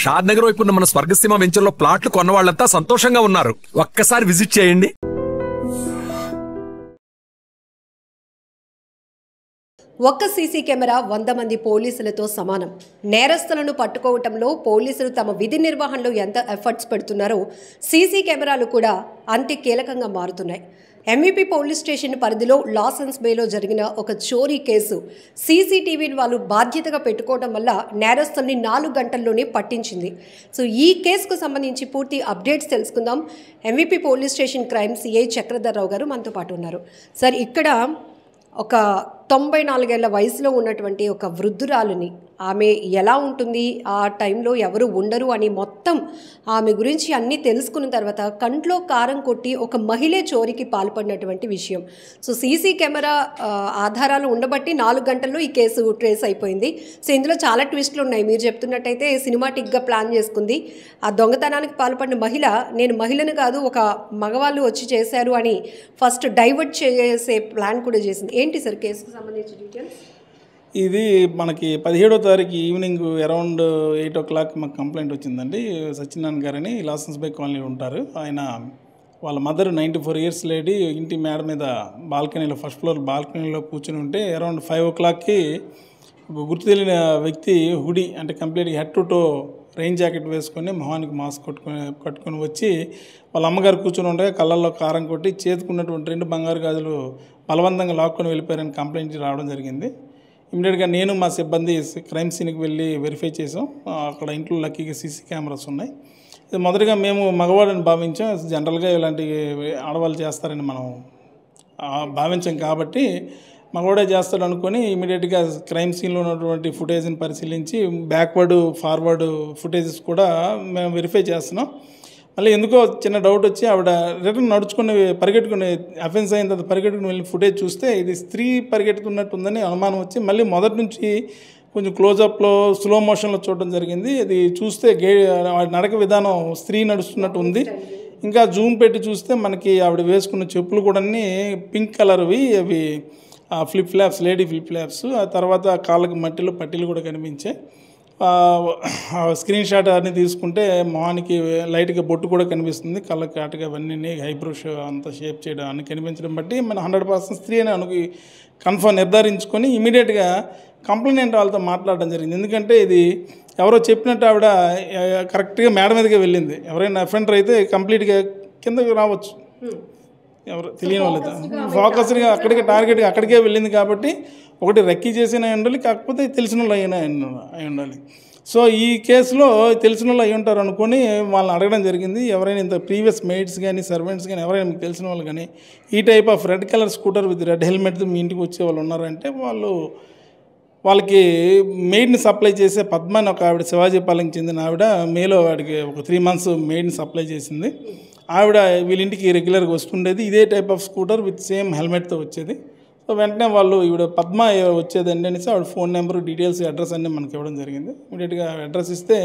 షాద్ నగర్ వైపు ఉన్న మన స్వర్గసీమ వెంచర్లో ప్లాట్లు కొన్న వాళ్ళంతా సంతోషంగా ఉన్నారు. ఒక్కసారి విజిట్ చేయండి. ఒక్క సీసీ కెమెరా 100 మంది పోలీసులతో సమానం. నేరస్తులను పట్టుకోవటంలో పోలీసులు తమ విధి నిర్వహణలో ఎంత ఎఫర్ట్స్ పెడుతున్నారో సీసీ కెమెరాలు కూడా అంతే కీలకంగా మారుతున్నాయి. ఎంఈపీ పోలీస్ స్టేషన్ పరిధిలో లాసెన్స్ బేలో జరిగిన ఒక చోరీ కేసు సీసీటీవీని వాళ్ళు బాధ్యతగా పెట్టుకోవడం వల్ల నేరస్తుల్ని 4 గంటల్లోనే పట్టించింది. సో ఈ కేసుకు సంబంధించి పూర్తి అప్డేట్స్ తెలుసుకుందాం. MEP police station crime CI Chakradhar Rao గారు మనతో పాటు ఉన్నారు. సార్, ఇక్కడ ఒక 94 ఏళ్ల వయసులో ఉన్నటువంటి ఒక వృద్ధురాలుని ఆమె ఎలా ఉంటుంది, ఆ టైంలో ఎవరు ఉండరు అని మొత్తం ఆమె గురించి అన్నీ తెలుసుకున్న తర్వాత కంట్లో కారం కొట్టి ఒక మహిళ చోరీకి పాల్పడినటువంటి విషయం. సో సీసీ కెమెరా ఆధారాలు ఉండబట్టి 4 గంటల్లో ఈ కేసు ట్రేస్ అయిపోయింది. సో ఇందులో చాలా ట్విస్టులు ఉన్నాయి. మీరు చెప్తున్నట్టయితే సినిమాటిక్గా ప్లాన్ చేసుకుంది. ఆ దొంగతనానికి పాల్పడిన మహిళ నేను మహిళను కాదు ఒక మగవాళ్ళు వచ్చి చేశారు అని ఫస్ట్ డైవర్ట్ చేసే ప్లాన్ కూడా చేసింది. ఏంటి సార్ కేసుకు సంబంధించిన డీటెయిల్స్? ఇది మనకి 17వ తారీఖు ఈవినింగ్ అరౌండ్ 8 o'clock మాకు కంప్లైంట్ వచ్చిందండి. సత్యనారాయణ గారని లాసెన్స్ బై కాలనీలో ఉంటారు. ఆయన వాళ్ళ మదర్ 94 years లేడీ ఇంటి మేడ మీద బాల్కనీలో ఫస్ట్ ఫ్లోర్ బాల్కనీలో కూర్చుని ఉంటే అరౌండ్ 5 o'clockకి గుర్తు తెలియని వ్యక్తి హుడీ అంటే కంప్లీట్గా head to toe rain jacket వేసుకొని మొహానికి మాస్క్ కట్టుకొని వచ్చి వాళ్ళ అమ్మగారు కూర్చొని ఉండగా కళ్ళల్లో కారం కొట్టి చేతుకున్నటువంటి 2 బంగారు గాజులు బలవంతంగా లాక్కొని వెళ్ళిపోయారని కంప్లైంట్ రావడం జరిగింది. ఇమీడియట్గా నేను మా సిబ్బంది క్రైమ్ సీన్కి వెళ్ళి వెరిఫై చేసాం. అక్కడ ఇంట్లో లక్కీగా సీసీ కెమెరాస్ ఉన్నాయి. ఇది మొదటిగా మేము మగవాడని భావించాం. జనరల్గా ఇలాంటి ఆడవాళ్ళు చేస్తారని మనం భావించాం కాబట్టి మగవాడే చేస్తాడు అనుకొని ఇమీడియట్గా క్రైమ్ సీన్లో ఉన్నటువంటి ఫుటేజ్ని పరిశీలించి బ్యాక్వర్డ్ ఫార్వర్డ్ ఫుటేజెస్ కూడా మేము వెరిఫై చేస్తున్నాం. మళ్ళీ ఎందుకో చిన్న డౌట్ వచ్చి ఆవిడ రిటర్న్ నడుచుకుని పరిగెట్టుకుని అఫెన్స్ అయిన తర్వాత పరిగెట్టుకుని వెళ్ళి ఫుటేజ్ చూస్తే ఇది స్త్రీ పరిగెట్టుకున్నట్టు ఉందని అనుమానం వచ్చి మళ్ళీ మొదటి నుంచి కొంచెం క్లోజప్లో స్లో మోషన్లో చూడడం జరిగింది. ఇది చూస్తే నడక విధానం స్త్రీ నడుస్తున్నట్టు ఉంది. ఇంకా జూమ్ పెట్టి చూస్తే మనకి ఆవిడ వేసుకున్న చెప్పులు కూడా పింక్ కలర్వి, అవి flip flops, lady flip flops. ఆ తర్వాత కాళ్ళకి మట్టిలో పట్టీలు కూడా కనిపించాయి. స్క్రీన్ షాట్ అన్నీ తీసుకుంటే మొహానికి లైట్గా బొట్టు కూడా కనిపిస్తుంది. కళ్ళకి అటుగా అవన్నీ హైబ్రోష్ అంతా షేప్ చేయడం అన్నీ కనిపించడం బట్టి మన 100% స్త్రీ అని కన్ఫర్మ్ నిర్ధారించుకొని ఇమీడియట్గా కంప్లైంట్ వాళ్ళతో మాట్లాడడం జరిగింది. ఎందుకంటే ఇది ఎవరో చెప్పినట్టు ఆవిడ కరెక్ట్గా మేడ మీదకే వెళ్ళింది. ఎవరైనా అఫెండర్ అయితే కంప్లీట్గా కిందకి రావచ్చు, ఎవరు తెలియని వాళ్ళతో ఫోకస్గా అక్కడికే టార్గెట్గా అక్కడికే వెళ్ళింది. కాబట్టి ఒకటి రెక్కీ చేసిన అయి ఉండాలి, కాకపోతే తెలిసిన వాళ్ళు అయి ఉండాలి. సో ఈ కేసులో తెలిసిన వాళ్ళు అయి ఉంటారు అనుకొని వాళ్ళని అడగడం జరిగింది. ఎవరైనా ఇంత ప్రీవియస్ మెయిడ్స్ కానీ సర్వెంట్స్ కానీ ఎవరైనా మీకు తెలిసిన వాళ్ళు కానీ ఈ type of red colour scooter with red helmet మీ ఇంటికి వచ్చే వాళ్ళు ఉన్నారంటే వాళ్ళకి మెయిడ్ని సప్లై చేసే పద్మ అని ఒక ఆవిడ శివాజీపాలెంకి చెందిన ఆవిడ మేలో వాడికి ఒక 3 months మెయిడ్ని సప్లై చేసింది. ఆవిడ వీళ్ళింటికి రెగ్యులర్గా వస్తుండేది. ఇదే type of scooter with same హెల్మెట్తో వచ్చేది. సో వెంటనే వాళ్ళు ఈవిడ పద్మ వచ్చేదండి అనేసి ఆవిడ ఫోన్ నెంబర్ డీటెయిల్స్ అడ్రస్ అన్నీ మనకి ఇవ్వడం జరిగింది. ఇమీడియట్గా అడ్రస్ ఇస్తే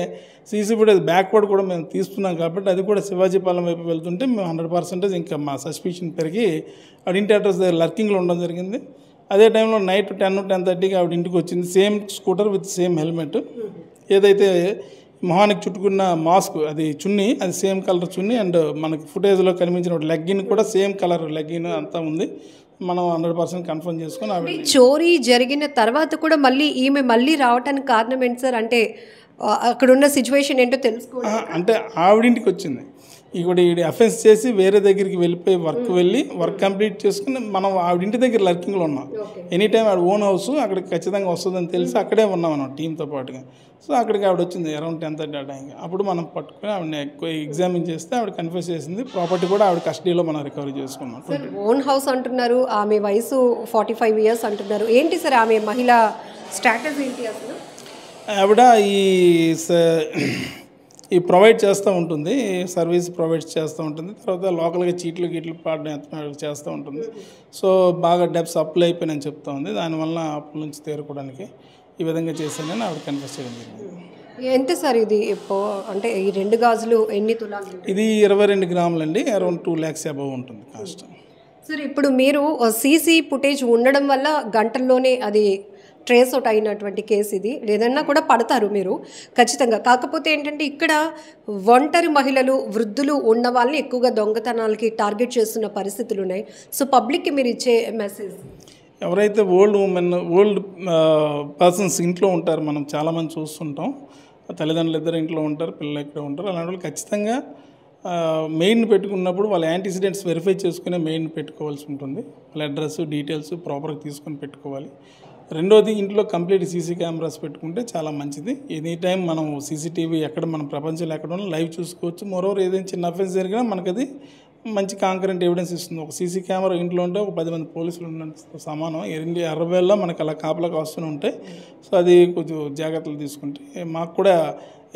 సీసీ ఫుటేజ్ బ్యాక్వర్డ్ కూడా మేము తీస్తున్నాం కాబట్టి అది కూడా శివాజీపాలెం వైపు వెళ్తుంటే మేము 100% ఇంకా మా సస్పిషన్ పెరిగి ఆవిడ ఇంటి అడ్రస్ దగ్గర లర్కింగ్లో ఉండడం జరిగింది. అదే టైంలో నైట్ 10-10:30కి ఆవిడ ఇంటికి వచ్చింది. Same scooter with same helmet, ఏదైతే మొహానికి చుట్టుకున్న మాస్క్ అది చున్నీ, అది సేమ్ కలర్ చున్నీ, అండ్ మనకి ఫుటేజ్లో కనిపించిన లెగ్గిన్ కూడా సేమ్ కలర్ లెగ్గిన్ అంతా ఉంది. మనం 100% కన్ఫర్మ్ చేసుకొని ఆవిడ చోరీ జరిగిన తర్వాత కూడా ఈమె మళ్ళీ రావడానికి కారణం ఏంటి సార్? అంటే అక్కడున్న సిచ్యువేషన్ ఏంటో తెలుసుకోవాలి. అంటే ఆవిడింటికి వచ్చింది, ఇక్కడ అఫెన్స్ చేసి వేరే దగ్గరికి వెళ్ళిపోయి వర్క్ కంప్లీట్ చేసుకుని మనం ఆవిడింటి దగ్గర లర్కింగ్లో ఉన్నాం. ఎనీ టైం ఆవిడ ఓన్ హౌస్, అక్కడికి ఖచ్చితంగా వస్తుందని తెలిసి అక్కడే ఉన్నాం మనం టీంతో పాటుగా. సో అక్కడికి ఆవిడ వచ్చింది అరౌండ్ 10:30 ఆ టైంకి. అప్పుడు మనం పట్టుకుని ఆవిడని ఎగ్జామిన్ చేస్తే ఆవిడ కన్ఫ్యూజ్ చేసింది. ప్రాపర్టీ కూడా ఆవిడ కస్టడీలో మనం రికవరీ చేసుకున్నాం. ఓన్ హౌస్ అంటున్నారు, ఆమె వయసు 45 years అంటున్నారు. ఏంటి సార్ ఆమె మహిళ స్టాటస్ ఏంటి అసలు? ఆవిడ ఈ ప్రొవైడ్ చేస్తూ ఉంటుంది, సర్వీస్ ప్రొవైడ్ చేస్తూ ఉంటుంది. తర్వాత లోకల్గా చీట్లు పాడడం చేస్తూ ఉంటుంది. సో బాగా డెబ్స్ అప్పులు అయిపోయినని చెప్తా ఉంది. దానివల్ల అప్పుల నుంచి తేరుకోవడానికి ఈ విధంగా చేశానని ఆవిడ కన్ఫెస్ చేయడం జరిగింది. ఎంత సార్ ఇది? అంటే ఈ 2 గాజులు ఎన్ని తులాలు? ఇది 22 grams అండి, అరౌండ్ 2 lakhs అబవ్ ఉంటుంది కాస్ట్. సార్ ఇప్పుడు మీరు సీసీ ఫుటేజ్ ఉండడం వల్ల గంటల్లోనే అది ట్రేస్ అవుట్ అయినటువంటి కేసు ఇది. ఏదన్నా కూడా పడతారు మీరు ఖచ్చితంగా. కాకపోతే ఏంటంటే ఇక్కడ ఒంటరి మహిళలు, వృద్ధులు ఉన్న వాళ్ళని ఎక్కువగా దొంగతనాలకి టార్గెట్ చేస్తున్న పరిస్థితులు ఉన్నాయి. సో పబ్లిక్కి మీరు ఇచ్చే మెసేజ్? ఎవరైతే ఓల్డ్ ఉమెన్, ఓల్డ్ పర్సన్స్ ఇంట్లో ఉంటారు, మనం చాలామంది చూస్తుంటాం. తల్లిదండ్రులు ఇద్దరు ఇంట్లో ఉంటారు, పిల్లలు ఇక్కడ ఉంటారు. అలాంటి వాళ్ళు ఖచ్చితంగా మెయిన్ పెట్టుకున్నప్పుడు వాళ్ళ యాంటీసిడెంట్స్ వెరిఫై చేసుకునే మెయిన్ పెట్టుకోవాల్సి ఉంటుంది. వాళ్ళ అడ్రస్, డీటెయిల్స్ ప్రాపర్గా తీసుకొని పెట్టుకోవాలి. రెండోది, ఇంట్లో కంప్లీట్ సీసీ కెమెరాస్ పెట్టుకుంటే చాలా మంచిది. ఎనీ టైం మనం సీసీటీవీ ఎక్కడ మన ప్రపంచంలో ఎక్కడ ఉన్నా లైవ్ చూసుకోవచ్చు. మరోవర్ ఏదైనా చిన్న అఫెన్స్ జరిగినా మనకు అది మంచి కాంకరెంట్ ఎవిడెన్స్ ఇస్తుంది. ఒక సీసీ కెమెరా ఇంట్లో ఉంటే ఒక 10 మంది పోలీసులు ఉన్నంత సమానం. ఎర్రవేళ్ళ మనకు అలా కాపలాగా వస్తూనే ఉంటాయి. సో అది కొంచెం జాగ్రత్తలు తీసుకుంటే మాకు కూడా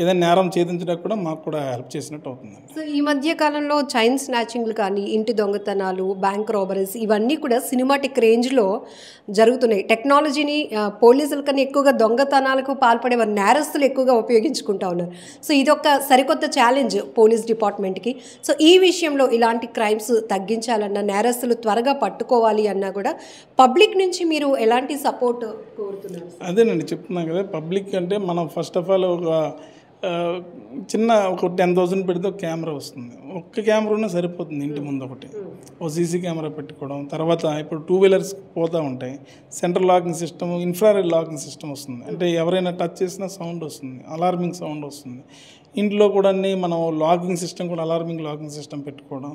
ఏదైనా నేరం ఛేదించడానికి కూడా మాకు కూడా హెల్ప్ చేసినట్టు అవుతుందండి. సో ఈ మధ్య కాలంలో చైన్ స్నాచింగ్లు కానీ, ఇంటి దొంగతనాలు, బ్యాంక్ రాబరీస్ ఇవన్నీ కూడా సినిమాటిక్ రేంజ్లో జరుగుతున్నాయి. టెక్నాలజీని పోలీసుల కన్నా ఎక్కువగా దొంగతనాలకు పాల్పడే వారు నేరస్తులు ఎక్కువగా ఉపయోగించుకుంటా ఉన్నారు. సో ఇదొక సరికొత్త ఛాలెంజ్ పోలీస్ డిపార్ట్మెంట్కి. సో ఈ విషయంలో ఇలాంటి క్రైమ్స్ తగ్గించాలన్నా, నేరస్తులు త్వరగా పట్టుకోవాలి అన్నా కూడా పబ్లిక్ నుంచి మీరు ఎలాంటి సపోర్ట్ కోరుతున్నారు? అదేనండి చెప్తున్నాం కదా, పబ్లిక్ అంటే మనం ఫస్ట్ ఆఫ్ ఆల్ ఒక చిన్న ఒక 10,000 పెడితే ఒక కెమెరా వస్తుంది. ఒక్క కెమెరా ఉన్నా సరిపోతుంది. ఇంటి ముందు ఒకటి ఓ సీసీ కెమెరా పెట్టుకోవడం. తర్వాత ఇప్పుడు 2 వీలర్స్ పోతూ ఉంటాయి, central locking system, infrared locking system వస్తుంది. అంటే ఎవరైనా టచ్ చేసినా సౌండ్ వస్తుంది, అలార్మింగ్ సౌండ్ వస్తుంది. ఇంట్లో కూడా మనం లాకింగ్ సిస్టమ్ కూడా అలార్మింగ్ లాకింగ్ సిస్టమ్ పెట్టుకోవడం.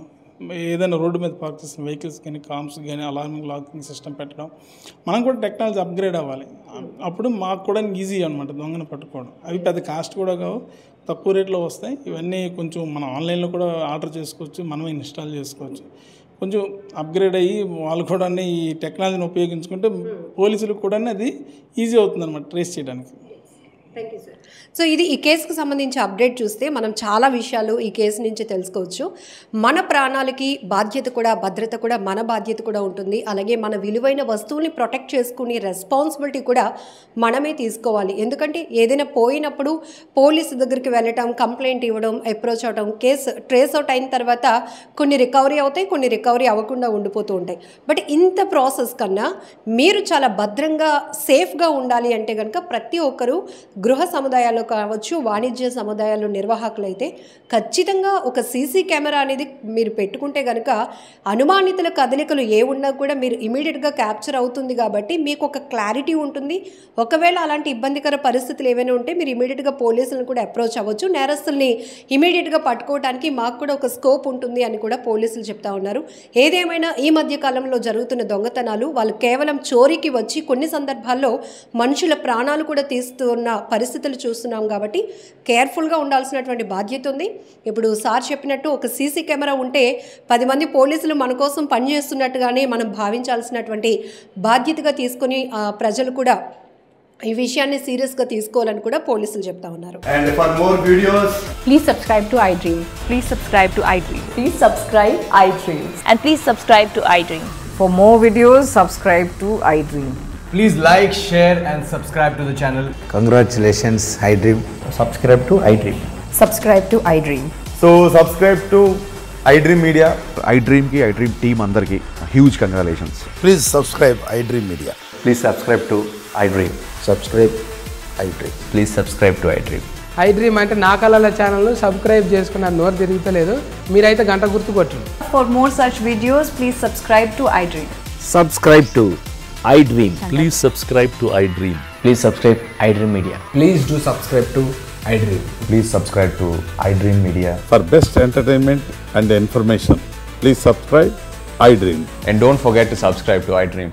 ఏదైనా రోడ్డు మీద పార్క్ చేసిన వెహికల్స్ కానీ, కామ్స్ కానీ అలార్మింగ్ లాకింగ్ సిస్టమ్ పెట్టడం. మనం కూడా టెక్నాలజీ అప్గ్రేడ్ అవ్వాలి. అప్పుడు మాకు కూడా ఈజీ అనమాట దొంగను పట్టుకోవడం. అవి పెద్ద కాస్ట్ కూడా కావు, తక్కువ రేట్లో వస్తాయి. ఇవన్నీ కొంచెం మనం ఆన్లైన్లో కూడా ఆర్డర్ చేసుకోవచ్చు, మనమే ఇన్స్టాల్ చేసుకోవచ్చు. కొంచెం అప్గ్రేడ్ అయ్యి వాళ్ళు కూడా ఈ టెక్నాలజీని ఉపయోగించుకుంటే పోలీసులకు కూడా అది ఈజీ అవుతుంది అనమాట ట్రేస్ చేయడానికి. Thank you sir. సో ఇది ఈ కేసుకు సంబంధించి అప్డేట్ చూస్తే మనం చాలా విషయాలు ఈ కేసు నుంచి తెలుసుకోవచ్చు. మన ప్రాణాలకి బాధ్యత కూడా, భద్రత కూడా మన బాధ్యత కూడా ఉంటుంది. అలాగే మన విలువైన వస్తువుల్ని ప్రొటెక్ట్ చేసుకునే రెస్పాన్సిబిలిటీ కూడా మనమే తీసుకోవాలి. ఎందుకంటే ఏదైనా పోయినప్పుడు పోలీసు దగ్గరికి వెళ్ళటం, కంప్లైంట్ ఇవ్వడం, అప్రోచ్ అవడం, కేసు ట్రేస్ అవుట్ అయిన తర్వాత కొన్ని రికవరీ అవుతాయి, కొన్ని రికవరీ అవ్వకుండా ఉండిపోతూ ఉంటాయి. బట్ ఇంత ప్రాసెస్ కన్నా మీరు చాలా భద్రంగా, సేఫ్గా ఉండాలి అంటే కనుక ప్రతి ఒక్కరూ గృహ సముదాయాల్లో కావచ్చు, వాణిజ్య సముదాయాల్లో నిర్వాహకులైతే ఖచ్చితంగా ఒక సీసీ కెమెరా అనేది మీరు పెట్టుకుంటే కనుక అనుమానితుల కదలికలు ఏ ఉన్నా కూడా మీరు ఇమీడియట్గా క్యాప్చర్ అవుతుంది. కాబట్టి మీకు ఒక క్లారిటీ ఉంటుంది. ఒకవేళ అలాంటి ఇబ్బందికర పరిస్థితులు ఏమైనా ఉంటే మీరు ఇమీడియట్గా పోలీసులను కూడా అప్రోచ్ అవ్వచ్చు. నేరస్తుల్ని ఇమీడియట్గా పట్టుకోవడానికి మాకు కూడా ఒక స్కోప్ ఉంటుంది అని కూడా పోలీసులు చెప్తా ఉన్నారు. ఏదేమైనా ఈ మధ్య కాలంలో జరుగుతున్న దొంగతనాలు వాళ్ళు కేవలం చోరీకి వచ్చి కొన్ని సందర్భాల్లో మనుషుల ప్రాణాలు కూడా తీస్తున్న పరిస్థితులు చూస్తున్నాం. కాబట్టి కేర్ఫుల్గా ఉండాల్సినటువంటి బాధ్యత ఉంది. ఇప్పుడు సార్ చెప్పినట్టు ఒక సీసీ కెమెరా ఉంటే 10 మంది పోలీసులు మన కోసం పనిచేస్తున్నట్టుగానే మనం భావించాల్సినటువంటి బాధ్యతగా తీసుకొని ప్రజలు కూడా ఈ విషయాన్ని సీరియస్గా తీసుకోవాలని కూడా పోలీసులు చెప్తా ఉన్నారు. And for more videos, please subscribe to iDream. Please subscribe to iDream. Please subscribe iDream. And please subscribe to iDream. For more videos, subscribe to iDream. please like, share and subscribe to the channel. Congratulations, iDream. Subscribe to iDream. Subscribe to iDream. So subscribe to iDream Media. iDream ki iDream team andarki huge congratulations. Please subscribe iDream Media. Please subscribe to iDream. Subscribe iDream. Please subscribe to iDream. iDream అంటే నా కళల ఛానల్ను subscribe చేసుకున్న నోరు తిరుగుతలేదు. మీరైతే గంట గుర్తు కొట్టండి. For more such videos, please subscribe to iDream. Subscribe to iDream. Please subscribe to iDream. Please subscribe iDream Media. Please do subscribe to iDream. Please subscribe to iDream Media. For best entertainment and information, please subscribe iDream. And don't forget to subscribe to iDream.